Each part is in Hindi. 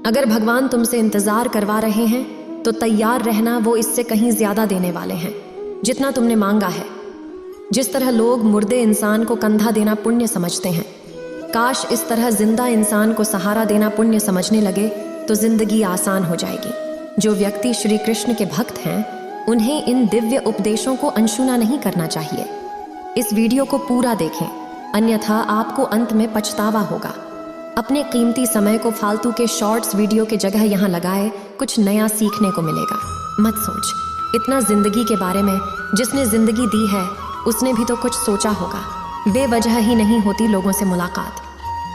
अगर भगवान तुमसे इंतजार करवा रहे हैं तो तैयार रहना, वो इससे कहीं ज्यादा देने वाले हैं जितना तुमने मांगा है। जिस तरह लोग मुर्दे इंसान को कंधा देना पुण्य समझते हैं, काश इस तरह जिंदा इंसान को सहारा देना पुण्य समझने लगे तो जिंदगी आसान हो जाएगी। जो व्यक्ति श्री कृष्ण के भक्त हैं उन्हें इन दिव्य उपदेशों को अनसुना नहीं करना चाहिए। इस वीडियो को पूरा देखें, अन्यथा आपको अंत में पछतावा होगा। अपने कीमती समय को फालतू के शॉर्ट्स वीडियो के जगह यहाँ लगाए, कुछ नया सीखने को मिलेगा। मत सोच इतना जिंदगी के बारे में, जिसने जिंदगी दी है उसने भी तो कुछ सोचा होगा। बेवजह ही नहीं होती लोगों से मुलाकात,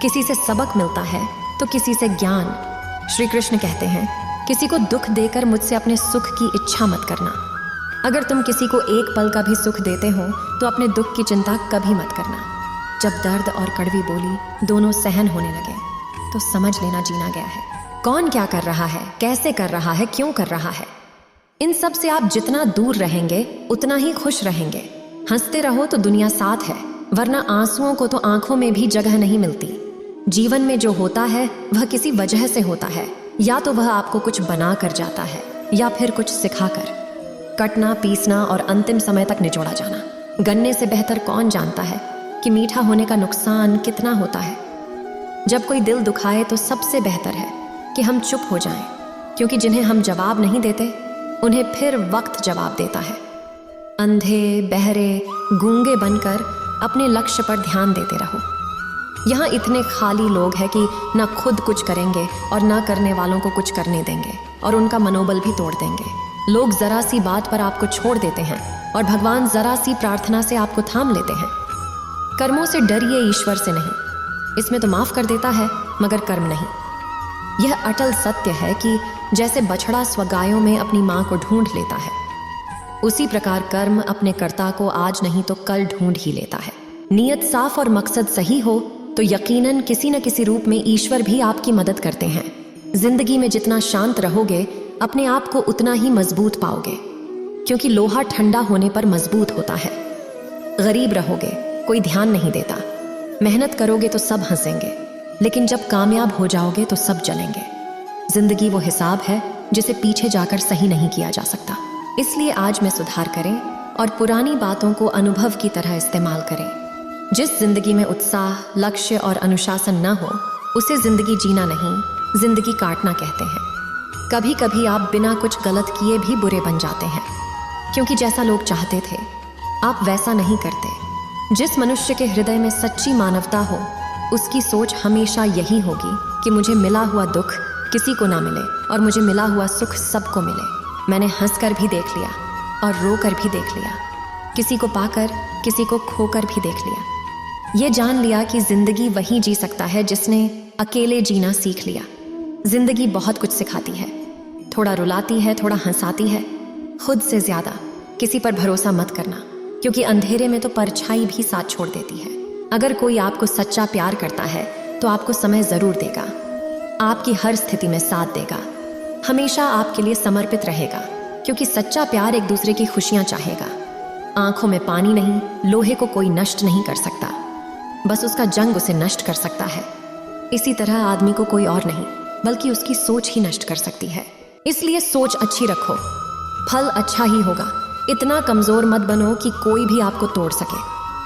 किसी से सबक मिलता है तो किसी से ज्ञान। श्री कृष्ण कहते हैं, किसी को दुख देकर मुझसे अपने सुख की इच्छा मत करना। अगर तुम किसी को एक पल का भी सुख देते हो तो अपने दुख की चिंता कभी मत करना। जब दर्द और कड़वी बोली दोनों सहन होने लगे तो समझ लेना जीना गया है। कौन क्या कर रहा है, कैसे कर रहा है, क्यों कर रहा है, इन सब से आप जितना दूर रहेंगे उतना ही खुश रहेंगे। हंसते रहो तो दुनिया साथ है, वरना आंसुओं को तो आंखों में भी जगह नहीं मिलती। जीवन में जो होता है वह किसी वजह से होता है, या तो वह आपको कुछ बना कर जाता है या फिर कुछ सिखाकर। कटना, पीसना और अंतिम समय तक निचोड़ा जाना। गन्ने से बेहतर कौन जानता है कि मीठा होने का नुकसान कितना होता है। जब कोई दिल दुखाए तो सबसे बेहतर है कि हम चुप हो जाएं, क्योंकि जिन्हें हम जवाब नहीं देते उन्हें फिर वक्त जवाब देता है। अंधे, बहरे, गूंगे बनकर अपने लक्ष्य पर ध्यान देते रहो। यहाँ इतने खाली लोग हैं कि ना खुद कुछ करेंगे और ना करने वालों को कुछ करने देंगे, और उनका मनोबल भी तोड़ देंगे। लोग जरा सी बात पर आपको छोड़ देते हैं और भगवान जरा सी प्रार्थना से आपको थाम लेते हैं। कर्मों से डरिए, ईश्वर से नहीं। इसमें तो माफ कर देता है मगर कर्म नहीं। यह अटल सत्य है कि जैसे बछड़ा स्वगायों में अपनी माँ को ढूंढ लेता है, उसी प्रकार कर्म अपने कर्ता को आज नहीं तो कल ढूंढ ही लेता है। नियत साफ और मकसद सही हो तो यकीनन किसी न किसी रूप में ईश्वर भी आपकी मदद करते हैं। जिंदगी में जितना शांत रहोगे अपने आप को उतना ही मजबूत पाओगे, क्योंकि लोहा ठंडा होने पर मजबूत होता है। गरीब रहोगे, कोई ध्यान नहीं देता। मेहनत करोगे तो सब हंसेंगे, लेकिन जब कामयाब हो जाओगे तो सब जलेंगे। जिंदगी वो हिसाब है जिसे पीछे जाकर सही नहीं किया जा सकता। इसलिए आज में सुधार करें और पुरानी बातों को अनुभव की तरह इस्तेमाल करें। जिस जिंदगी में उत्साह, लक्ष्य और अनुशासन न हो उसे जिंदगी जीना नहीं, जिंदगी काटना कहते हैं। कभी कभी आप बिना कुछ गलत किए भी बुरे बन जाते हैं, क्योंकि जैसा लोग चाहते थे आप वैसा नहीं करते। जिस मनुष्य के हृदय में सच्ची मानवता हो उसकी सोच हमेशा यही होगी कि मुझे मिला हुआ दुख किसी को ना मिले और मुझे मिला हुआ सुख सबको मिले। मैंने हंसकर भी देख लिया और रोकर भी देख लिया, किसी को पाकर किसी को खोकर भी देख लिया। ये जान लिया कि जिंदगी वही जी सकता है जिसने अकेले जीना सीख लिया। जिंदगी बहुत कुछ सिखाती है, थोड़ा रुलाती है, थोड़ा हंसाती है। खुद से ज्यादा किसी पर भरोसा मत करना, क्योंकि अंधेरे में तो परछाई भी साथ छोड़ देती है। अगर कोई आपको सच्चा प्यार करता है तो आपको समय जरूर देगा, आपकी हर स्थिति में साथ देगा, हमेशा आपके लिए समर्पित रहेगा, क्योंकि सच्चा प्यार एक दूसरे की खुशियां चाहेगा। आंखों में पानी नहीं, लोहे को कोई नष्ट नहीं कर सकता, बस उसका जंग उसे नष्ट कर सकता है। इसी तरह आदमी को कोई और नहीं बल्कि उसकी सोच ही नष्ट कर सकती है। इसलिए सोच अच्छी रखो, फल अच्छा ही होगा। इतना कमजोर मत बनो कि कोई भी आपको तोड़ सके,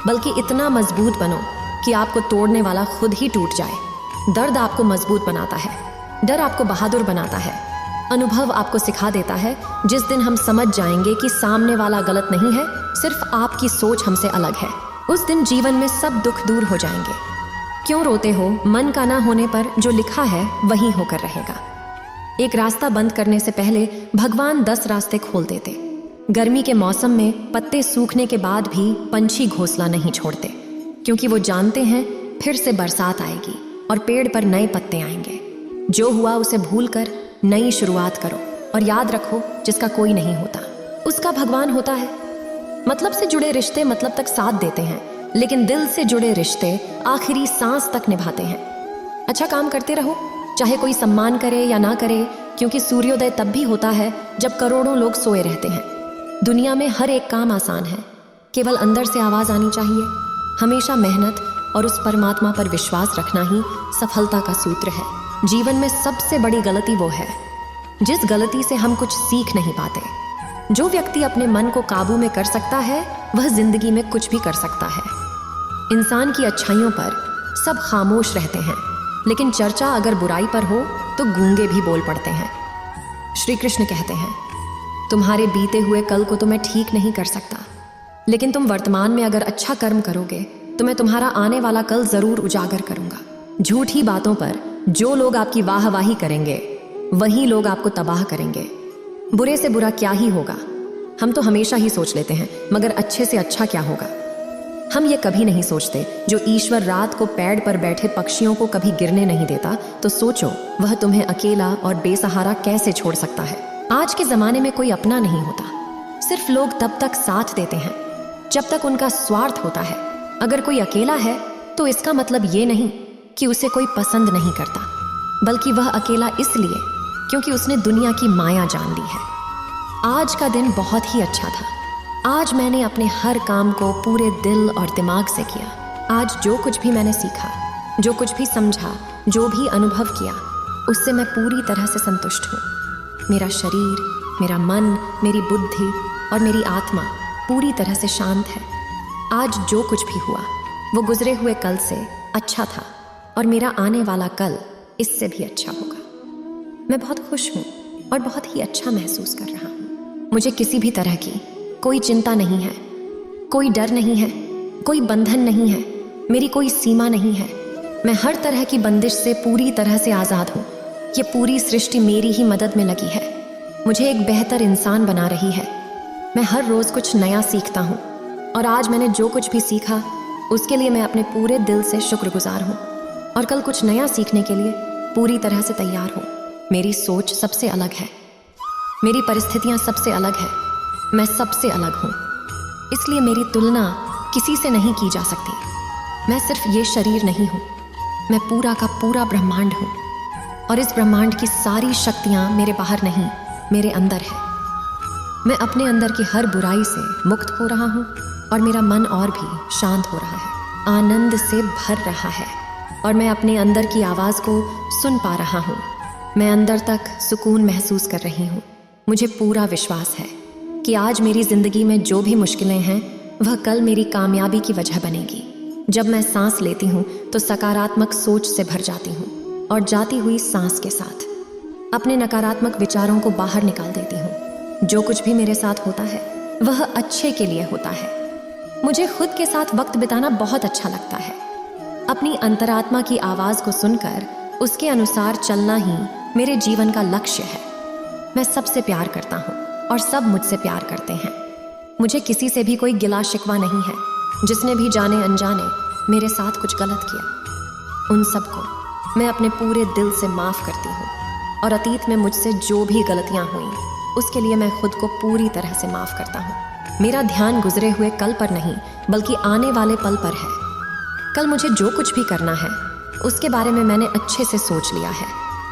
बल्कि इतना मजबूत बनो कि आपको तोड़ने वाला खुद ही टूट जाए। दर्द आपको मजबूत बनाता है, डर आपको बहादुर बनाता है, अनुभव आपको सिखा देता है। जिस दिन हम समझ जाएंगे कि सामने वाला गलत नहीं है, सिर्फ आपकी सोच हमसे अलग है, उस दिन जीवन में सब दुख दूर हो जाएंगे। क्यों रोते हो? मन का ना होने पर जो लिखा है वही होकर रहेगा। एक रास्ता बंद करने से पहले भगवान 10 रास्ते खोल देते। गर्मी के मौसम में पत्ते सूखने के बाद भी पंछी घोंसला नहीं छोड़ते, क्योंकि वो जानते हैं फिर से बरसात आएगी और पेड़ पर नए पत्ते आएंगे। जो हुआ उसे भूलकर नई शुरुआत करो और याद रखो, जिसका कोई नहीं होता उसका भगवान होता है। मतलब से जुड़े रिश्ते मतलब तक साथ देते हैं, लेकिन दिल से जुड़े रिश्ते आखिरी सांस तक निभाते हैं। अच्छा काम करते रहो, चाहे कोई सम्मान करे या ना करे, क्योंकि सूर्योदय तब भी होता है जब करोड़ों लोग सोए रहते हैं। दुनिया में हर एक काम आसान है, केवल अंदर से आवाज आनी चाहिए। हमेशा मेहनत और उस परमात्मा पर विश्वास रखना ही सफलता का सूत्र है। जीवन में सबसे बड़ी गलती वो है जिस गलती से हम कुछ सीख नहीं पाते। जो व्यक्ति अपने मन को काबू में कर सकता है वह जिंदगी में कुछ भी कर सकता है। इंसान की अच्छाइयों पर सब खामोश रहते हैं, लेकिन चर्चा अगर बुराई पर हो तो गूंगे भी बोल पड़ते हैं। श्री कृष्ण कहते हैं, तुम्हारे बीते हुए कल को तो मैं ठीक नहीं कर सकता, लेकिन तुम वर्तमान में अगर अच्छा कर्म करोगे तो मैं तुम्हारा आने वाला कल जरूर उजागर करूंगा। झूठी बातों पर जो लोग आपकी वाहवाही करेंगे वही लोग आपको तबाह करेंगे। बुरे से बुरा क्या ही होगा, हम तो हमेशा ही सोच लेते हैं, मगर अच्छे से अच्छा क्या होगा हम ये कभी नहीं सोचते। जो ईश्वर रात को पेड़ पर बैठे पक्षियों को कभी गिरने नहीं देता, तो सोचो वह तुम्हें अकेला और बेसहारा कैसे छोड़ सकता है। आज के जमाने में कोई अपना नहीं होता, सिर्फ लोग तब तक साथ देते हैं जब तक उनका स्वार्थ होता है। अगर कोई अकेला है तो इसका मतलब ये नहीं कि उसे कोई पसंद नहीं करता, बल्कि वह अकेला इसलिए क्योंकि उसने दुनिया की माया जान ली है। आज का दिन बहुत ही अच्छा था। आज मैंने अपने हर काम को पूरे दिल और दिमाग से किया। आज जो कुछ भी मैंने सीखा, जो कुछ भी समझा, जो भी अनुभव किया, उससे मैं पूरी तरह से संतुष्ट हूँ। मेरा शरीर, मेरा मन, मेरी बुद्धि और मेरी आत्मा पूरी तरह से शांत है। आज जो कुछ भी हुआ वो गुजरे हुए कल से अच्छा था, और मेरा आने वाला कल इससे भी अच्छा होगा। मैं बहुत खुश हूँ और बहुत ही अच्छा महसूस कर रहा हूँ। मुझे किसी भी तरह की कोई चिंता नहीं है, कोई डर नहीं है, कोई बंधन नहीं है, मेरी कोई सीमा नहीं है। मैं हर तरह की बंदिश से पूरी तरह से आज़ाद हूँ। ये पूरी सृष्टि मेरी ही मदद में लगी है, मुझे एक बेहतर इंसान बना रही है। मैं हर रोज़ कुछ नया सीखता हूँ, और आज मैंने जो कुछ भी सीखा उसके लिए मैं अपने पूरे दिल से शुक्रगुजार हूँ, और कल कुछ नया सीखने के लिए पूरी तरह से तैयार हूँ। मेरी सोच सबसे अलग है, मेरी परिस्थितियाँ सबसे अलग है, मैं सबसे अलग हूँ, इसलिए मेरी तुलना किसी से नहीं की जा सकती। मैं सिर्फ ये शरीर नहीं हूँ, मैं पूरा का पूरा ब्रह्मांड हूँ, और इस ब्रह्मांड की सारी शक्तियाँ मेरे बाहर नहीं, मेरे अंदर है। मैं अपने अंदर की हर बुराई से मुक्त हो रहा हूँ, और मेरा मन और भी शांत हो रहा है, आनंद से भर रहा है, और मैं अपने अंदर की आवाज़ को सुन पा रहा हूँ। मैं अंदर तक सुकून महसूस कर रही हूँ। मुझे पूरा विश्वास है कि आज मेरी ज़िंदगी में जो भी मुश्किलें हैं वह कल मेरी कामयाबी की वजह बनेगी। जब मैं सांस लेती हूँ तो सकारात्मक सोच से भर जाती हूँ, और जाती हुई सांस के साथ अपने नकारात्मक विचारों को बाहर निकाल देती हूँ। जो कुछ भी मेरे साथ होता है वह अच्छे के लिए होता है। मुझे खुद के साथ वक्त बिताना बहुत अच्छा लगता है। अपनी अंतरात्मा की आवाज़ को सुनकर उसके अनुसार चलना ही मेरे जीवन का लक्ष्य है। मैं सबसे प्यार करता हूँ और सब मुझसे प्यार करते हैं। मुझे किसी से भी कोई गिला शिकवा नहीं है। जिसने भी जाने अनजाने मेरे साथ कुछ गलत किया, उन सबको मैं अपने पूरे दिल से माफ़ करती हूँ, और अतीत में मुझसे जो भी गलतियाँ हुई उसके लिए मैं खुद को पूरी तरह से माफ़ करता हूँ। मेरा ध्यान गुजरे हुए कल पर नहीं, बल्कि आने वाले पल पर है। कल मुझे जो कुछ भी करना है उसके बारे में मैंने अच्छे से सोच लिया है,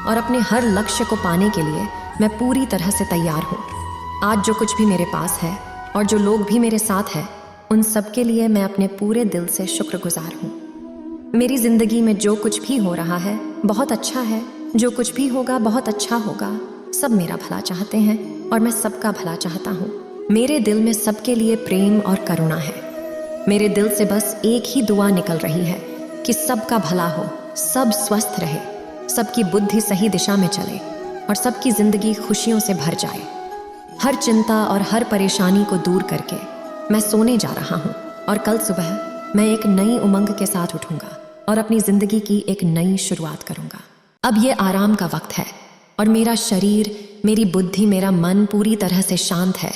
और अपने हर लक्ष्य को पाने के लिए मैं पूरी तरह से तैयार हूँ। आज जो कुछ भी मेरे पास है और जो लोग भी मेरे साथ हैं, उन सब के लिए मैं अपने पूरे दिल से शुक्रगुजार हूँ। मेरी ज़िंदगी में जो कुछ भी हो रहा है बहुत अच्छा है, जो कुछ भी होगा बहुत अच्छा होगा। सब मेरा भला चाहते हैं और मैं सबका भला चाहता हूँ। मेरे दिल में सबके लिए प्रेम और करुणा है। मेरे दिल से बस एक ही दुआ निकल रही है कि सबका भला हो, सब स्वस्थ रहे, सबकी बुद्धि सही दिशा में चले, और सबकी ज़िंदगी खुशियों से भर जाए। हर चिंता और हर परेशानी को दूर करके मैं सोने जा रहा हूँ, और कल सुबह मैं एक नई उमंग के साथ उठूंगा और अपनी ज़िंदगी की एक नई शुरुआत करूंगा। अब ये आराम का वक्त है, और मेरा शरीर, मेरी बुद्धि, मेरा मन पूरी तरह से शांत है।